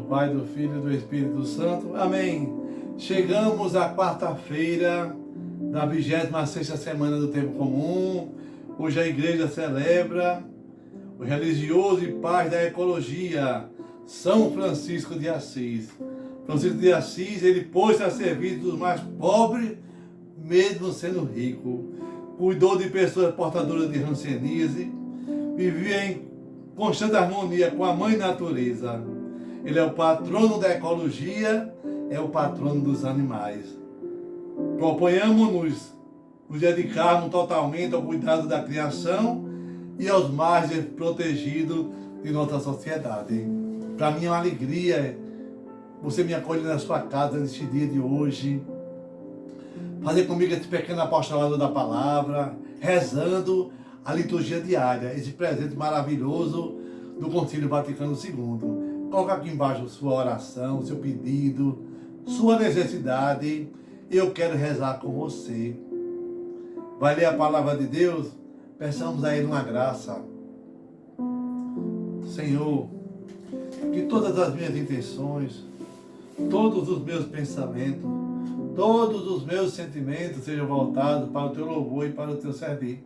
Pai, do Filho e do Espírito Santo. Amém. Chegamos à quarta-feira da 26ª semana do Tempo Comum. Hoje a igreja celebra o religioso e pai da ecologia, São Francisco de Assis. Francisco de Assis, ele pôs-se a serviço dos mais pobres, mesmo sendo rico. Cuidou de pessoas portadoras de hanseníase, vivia em constante harmonia com a mãe natureza. Ele é o patrono da ecologia, é o patrono dos animais. Proponhamos nos dedicarmos totalmente ao cuidado da criação e aos mais desprotegidos de nossa sociedade. Para mim é uma alegria você me acolher na sua casa neste dia de hoje, fazer comigo esse pequeno apostolado da palavra, rezando a liturgia diária, esse presente maravilhoso do Concílio Vaticano II. Coloca aqui embaixo sua oração, seu pedido, sua necessidade. Eu quero rezar com você. Vai ler a palavra de Deus? Peçamos a Ele uma graça. Senhor, que todas as minhas intenções, todos os meus pensamentos, todos os meus sentimentos sejam voltados para o Teu louvor e para o Teu servir.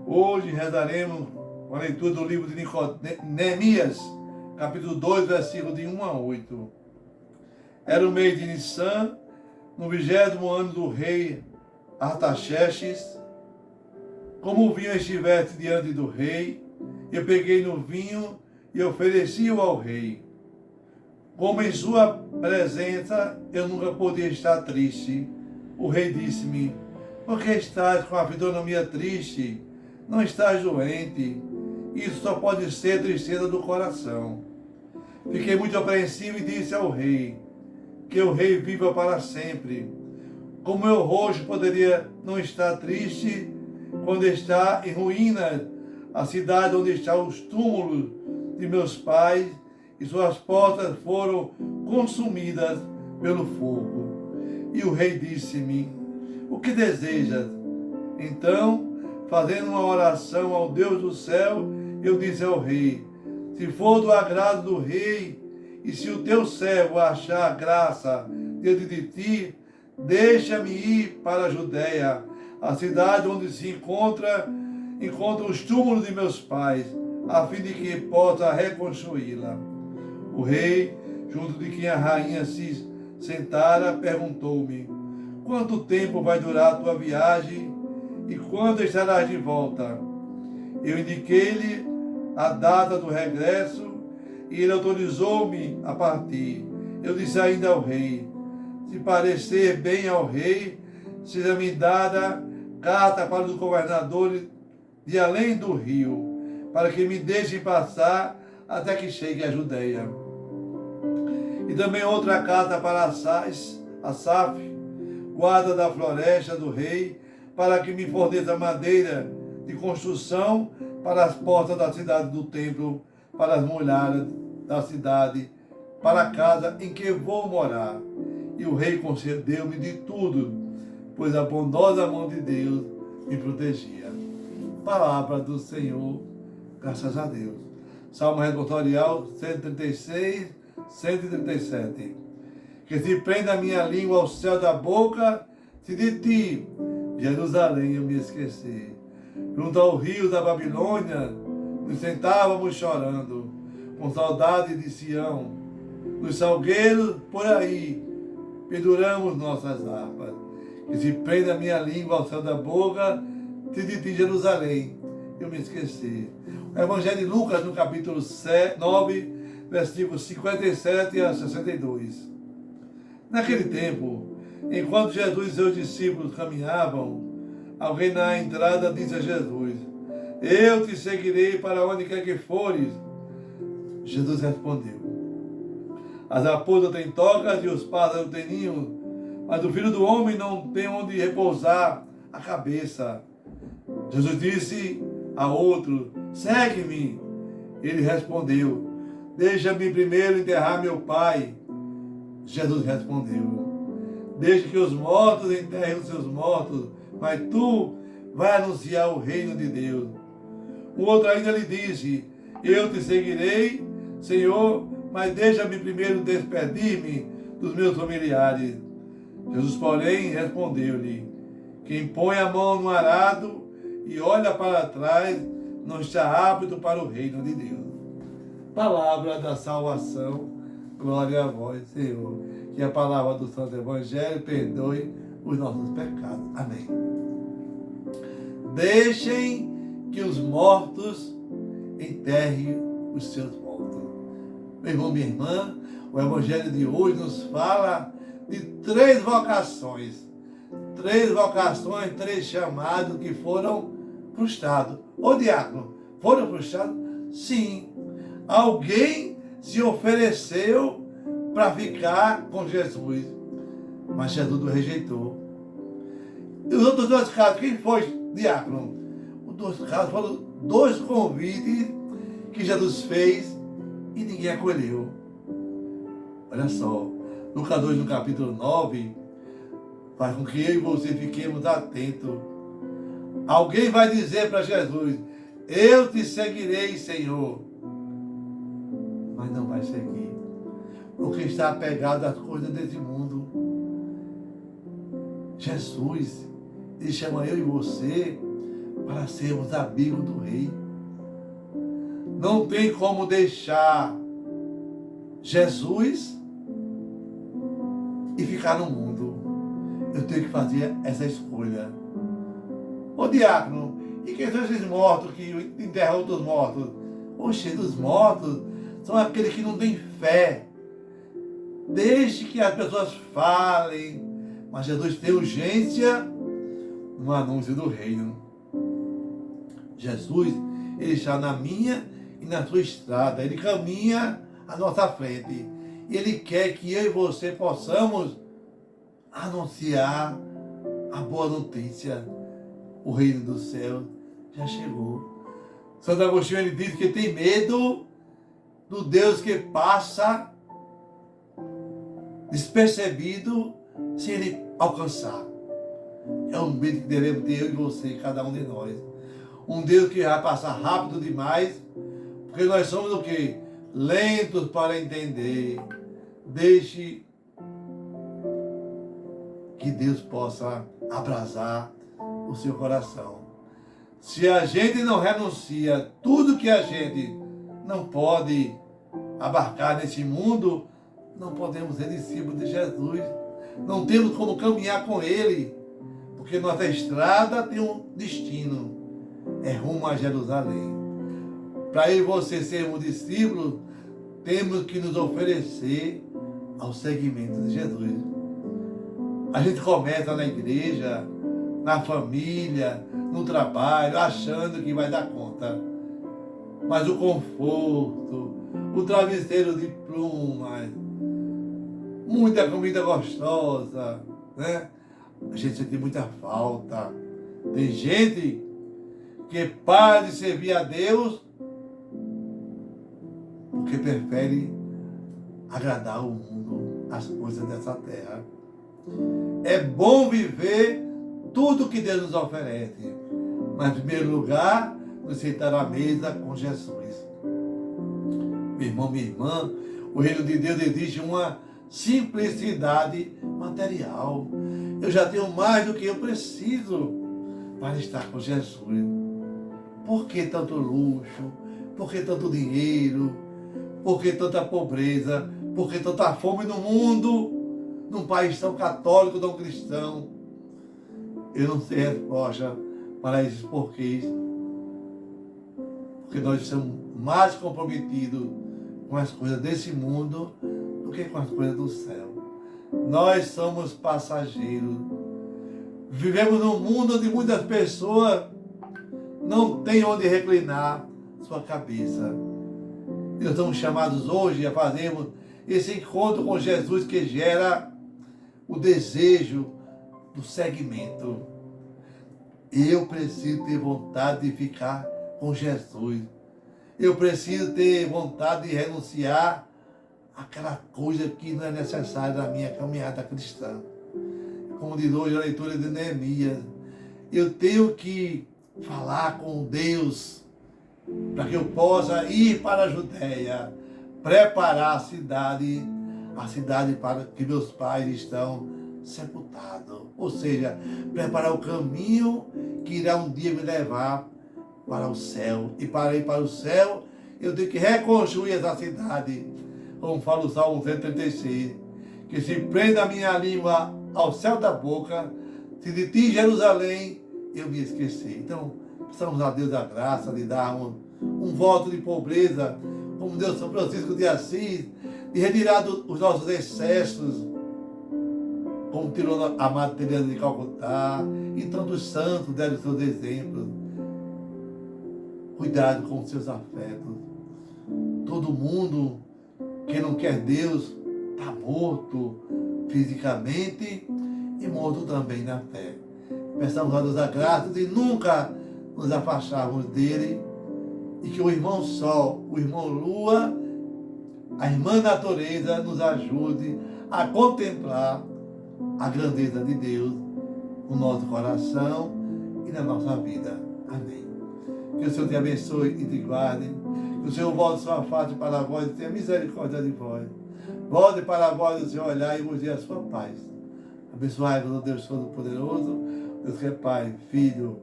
Hoje rezaremos com a leitura do livro de Neemias, capítulo 2, versículo de 1 a 8. Era o mês de Nissan, no 20º ano do rei Artaxerxes. Como o vinho estivesse diante do rei, eu peguei no vinho e ofereci-o ao rei. Como em sua presença eu nunca podia estar triste, o rei disse-me: por que estás com a fisionomia triste? Não estás doente? Isso só pode ser tristeza do coração. Fiquei muito apreensivo e disse ao rei: que o rei viva para sempre. Como meu rosto poderia não estar triste quando está em ruínas a cidade onde estão os túmulos de meus pais e suas portas foram consumidas pelo fogo? E o rei disse-me: o que desejas? Então, fazendo uma oração ao Deus do céu, eu disse ao rei: se for do agrado do rei, e se o teu servo achar graça diante de ti, deixa-me ir para a Judéia, a cidade onde se encontram os túmulos de meus pais, a fim de que possa reconstruí-la. O rei, junto de quem a rainha se sentara, perguntou-me: quanto tempo vai durar a tua viagem e quando estarás de volta? Eu indiquei-lhe a data do regresso e ele autorizou-me a partir. Eu disse ainda ao rei: se parecer bem ao rei, seja-me dada carta para os governadores de além do rio, para que me deixem passar até que chegue à Judéia. E também outra carta para Asaf, guarda da floresta do rei, para que me forneça madeira de construção para as portas da cidade do templo, para as muralhas da cidade, para a casa em que vou morar. E o rei concedeu-me de tudo, pois a bondosa mão de Deus me protegia. Palavra do Senhor, graças a Deus. Salmo responsorial 136, 137. Que se prenda a minha língua ao céu da boca, se de ti, Jerusalém, eu me esquecer. Junto ao rio da Babilônia, nos sentávamos chorando, com saudade de Sião. Nos salgueiros, por aí, penduramos nossas harpas. Que se prenda a minha língua ao céu da boca, se de ti, Jerusalém, eu me esquecer. O Evangelho de Lucas, no capítulo 9, versículos 57 a 62. Naquele tempo, enquanto Jesus e seus discípulos caminhavam, alguém na entrada disse a Jesus: eu te seguirei para onde quer que fores. Jesus respondeu: as raposas têm tocas e os pássaros têm ninhos, mas o Filho do Homem não tem onde repousar a cabeça. Jesus disse a outro: segue-me. Ele respondeu: deixa-me primeiro enterrar meu pai. Jesus respondeu: deixe que os mortos enterrem os seus mortos, mas tu vai anunciar o reino de Deus. O outro ainda lhe disse: eu te seguirei, Senhor, mas deixa-me primeiro despedir-me dos meus familiares. Jesus, porém, respondeu-lhe: quem põe a mão no arado e olha para trás não está apto para o reino de Deus. Palavra da salvação, glória a vós, Senhor. Que a palavra do Santo Evangelho perdoe os nossos pecados. Amém. Deixem que os mortos enterrem os seus mortos. Meu irmão, minha irmã, o Evangelho de hoje nos fala de três vocações, três chamados que foram frustrados. Ô diácono, foram frustrados? Sim. Alguém se ofereceu para ficar com Jesus, mas Jesus o rejeitou. E os outros dois casos, quem foi diácono? Os dois casos foram dois convites que Jesus fez e ninguém acolheu. Olha só, Lucas 2, no capítulo 9, faz com que eu e você fiquemos atentos. Alguém vai dizer para Jesus: eu te seguirei, Senhor. Mas não vai seguir, porque está apegado às coisas desse mundo. Jesus, Ele chama eu e você para sermos amigos do Rei. Não tem como deixar Jesus e ficar no mundo. Eu tenho que fazer essa escolha. Ô diácono, e quem são esses mortos que enterram outros mortos? Oxe, os mortos são aqueles que não têm fé. Deixe que as pessoas falem, mas Jesus tem urgência no anúncio do reino. Jesus, Ele está na minha e na sua estrada. Ele caminha à nossa frente. E Ele quer que eu e você possamos anunciar a boa notícia. O reino do céu já chegou. Santo Agostinho, ele diz que tem medo do Deus que passa despercebido se Ele alcançar. É um medo que devemos ter eu e você, cada um de nós. Um Deus que vai passar rápido demais, porque nós somos o quê? Lentos para entender. Deixe que Deus possa abrasar o seu coração. Se a gente não renuncia tudo que a gente não pode abarcar nesse mundo, não podemos ser discípulos de Jesus. Não temos como caminhar com Ele, porque nossa estrada tem um destino, é rumo a Jerusalém. Para eu e você sermos discípulos, temos que nos oferecer ao seguimento de Jesus. A gente começa na igreja, na família, no trabalho, achando que vai dar conta. Mas o conforto, o travesseiro de plumas, muita comida gostosa, né? A gente sente muita falta. Tem gente que para de servir a Deus porque prefere agradar o mundo, as coisas dessa terra. É bom viver tudo que Deus nos oferece, mas em primeiro lugar, nos sentar à mesa com Jesus. Meu irmão, minha irmã, o reino de Deus exige uma simplicidade material. Eu já tenho mais do que eu preciso para estar com Jesus. Por que tanto luxo? Por que tanto dinheiro? Por que tanta pobreza? Por que tanta fome no mundo? Num país tão católico, tão cristão? Eu não sei a resposta para esses porquês. Porque nós estamos mais comprometidos com as coisas desse mundo do que com as coisas do céu. Nós somos passageiros. Vivemos num mundo onde muitas pessoas não têm onde reclinar sua cabeça. E nós estamos chamados hoje a fazermos esse encontro com Jesus que gera o desejo do seguimento. Eu preciso ter vontade de ficar com Jesus. Eu preciso ter vontade de renunciar àquela coisa que não é necessária na minha caminhada cristã. Como diz hoje a leitura de Neemias, eu tenho que falar com Deus para que eu possa ir para a Judéia, preparar a cidade para que meus pais estão sepultados. Ou seja, preparar o caminho que irá um dia me levar para o céu. E para ir para o céu, eu tenho que reconstruir essa cidade. Como fala o Salmo 136, que se prenda a minha língua ao céu da boca, se de ti, Jerusalém, eu me esqueci. Então, precisamos a Deus a graça de dar um voto de pobreza, como Deus São Francisco de Assis, de retirar os nossos excessos, como tirou a amada Teresa de Calcutá, e tantos santos deram seus exemplos. Cuidado com os seus afetos. Todo mundo que não quer Deus está morto fisicamente e morto também na fé. Peçamos a Deus a graça de nunca nos afastarmos dele e que o irmão Sol, o irmão Lua, a irmã Natureza nos ajude a contemplar a grandeza de Deus no nosso coração e na nossa vida. Amém. Que o Senhor te abençoe e te guarde. Que o Senhor volte sua face para vós e tenha misericórdia de vós. Volte para vós o seu olhar e vos dê a sua paz. Abençoai-vos, Deus Todo-Poderoso, Deus que é Pai, Filho,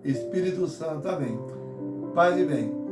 Espírito Santo. Amém. Paz e bem.